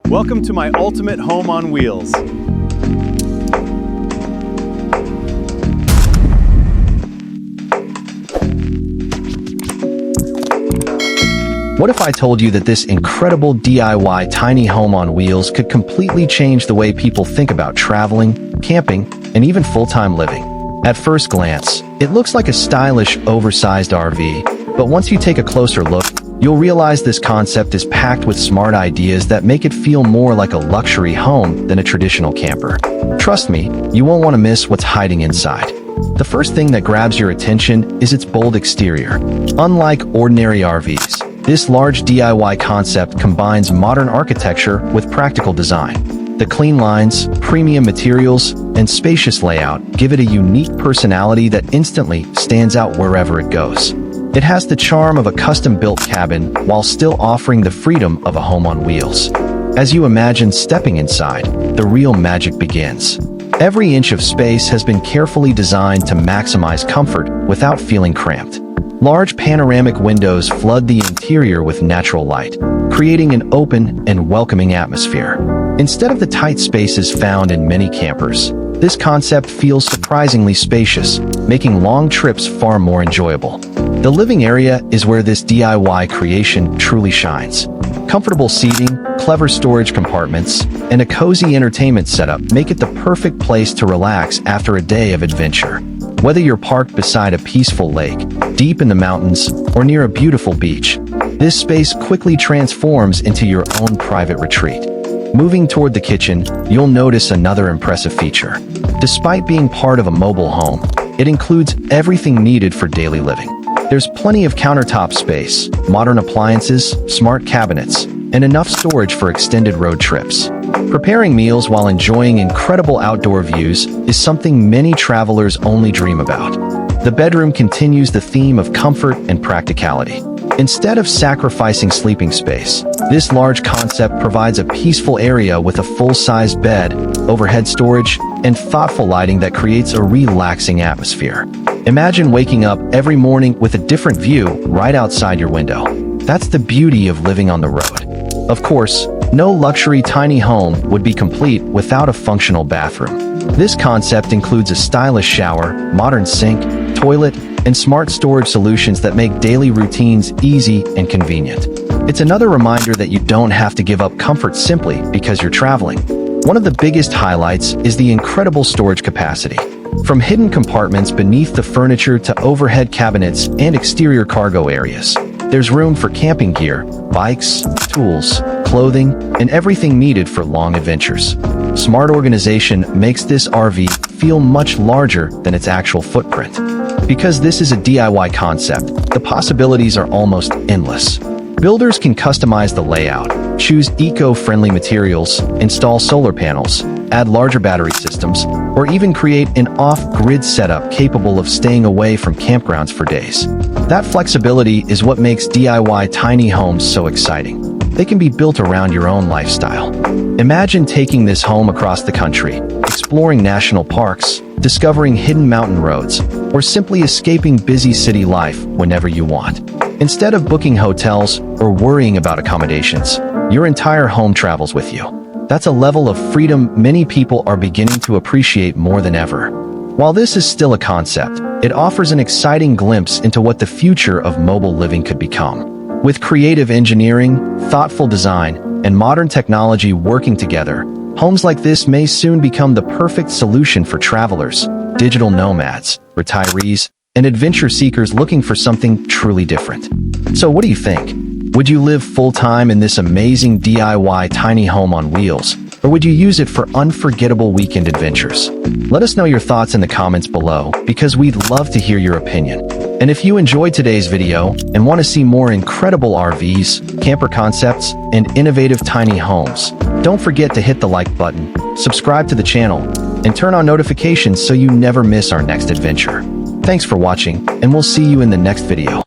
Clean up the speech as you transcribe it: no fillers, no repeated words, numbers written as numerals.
Welcome to my ultimate home on wheels. What if I told you that this incredible DIY tiny home on wheels could completely change the way people think about traveling, camping, and even full-time living? At first glance, it looks like a stylish, oversized RV, but once you take a closer look, you'll realize this concept is packed with smart ideas that make it feel more like a luxury home than a traditional camper. Trust me, you won't want to miss what's hiding inside. The first thing that grabs your attention is its bold exterior. Unlike ordinary RVs, this large DIY concept combines modern architecture with practical design. The clean lines, premium materials, and spacious layout give it a unique personality that instantly stands out wherever it goes. It has the charm of a custom-built cabin while still offering the freedom of a home on wheels. As you imagine stepping inside, the real magic begins. Every inch of space has been carefully designed to maximize comfort without feeling cramped. Large panoramic windows flood the interior with natural light, creating an open and welcoming atmosphere. Instead of the tight spaces found in many campers, this concept feels surprisingly spacious, making long trips far more enjoyable. The living area is where this DIY creation truly shines. Comfortable seating, clever storage compartments, and a cozy entertainment setup make it the perfect place to relax after a day of adventure. Whether you're parked beside a peaceful lake, deep in the mountains, or near a beautiful beach, this space quickly transforms into your own private retreat. Moving toward the kitchen, you'll notice another impressive feature. Despite being part of a mobile home, it includes everything needed for daily living. There's plenty of countertop space, modern appliances, smart cabinets, and enough storage for extended road trips. Preparing meals while enjoying incredible outdoor views is something many travelers only dream about. The bedroom continues the theme of comfort and practicality. Instead of sacrificing sleeping space, this large concept provides a peaceful area with a full-sized bed, overhead storage, and thoughtful lighting that creates a relaxing atmosphere. Imagine waking up every morning with a different view right outside your window. That's the beauty of living on the road. Of course, no luxury tiny home would be complete without a functional bathroom. This concept includes a stylish shower, modern sink, toilet, and smart storage solutions that make daily routines easy and convenient. It's another reminder that you don't have to give up comfort simply because you're traveling. One of the biggest highlights is the incredible storage capacity. From hidden compartments beneath the furniture to overhead cabinets and exterior cargo areas, there's room for camping gear, bikes, tools, clothing, and everything needed for long adventures. Smart organization makes this RV feel much larger than its actual footprint. Because this is a DIY concept, the possibilities are almost endless. Builders can customize the layout, choose eco-friendly materials, install solar panels, add larger battery systems, or even create an off-grid setup capable of staying away from campgrounds for days. That flexibility is what makes DIY tiny homes so exciting. They can be built around your own lifestyle. Imagine taking this home across the country, exploring national parks, discovering hidden mountain roads, or simply escaping busy city life whenever you want. Instead of booking hotels or worrying about accommodations, your entire home travels with you. That's a level of freedom many people are beginning to appreciate more than ever. While this is still a concept, it offers an exciting glimpse into what the future of mobile living could become. With creative engineering, thoughtful design, and modern technology working together, homes like this may soon become the perfect solution for travelers, digital nomads, retirees, and adventure seekers looking for something truly different. So what do you think? Would you live full-time in this amazing DIY tiny home on wheels, or would you use it for unforgettable weekend adventures? Let us know your thoughts in the comments below, because we'd love to hear your opinion. And if you enjoyed today's video and want to see more incredible RVs, camper concepts, and innovative tiny homes, don't forget to hit the like button, subscribe to the channel, and turn on notifications so you never miss our next adventure. Thanks for watching, and we'll see you in the next video.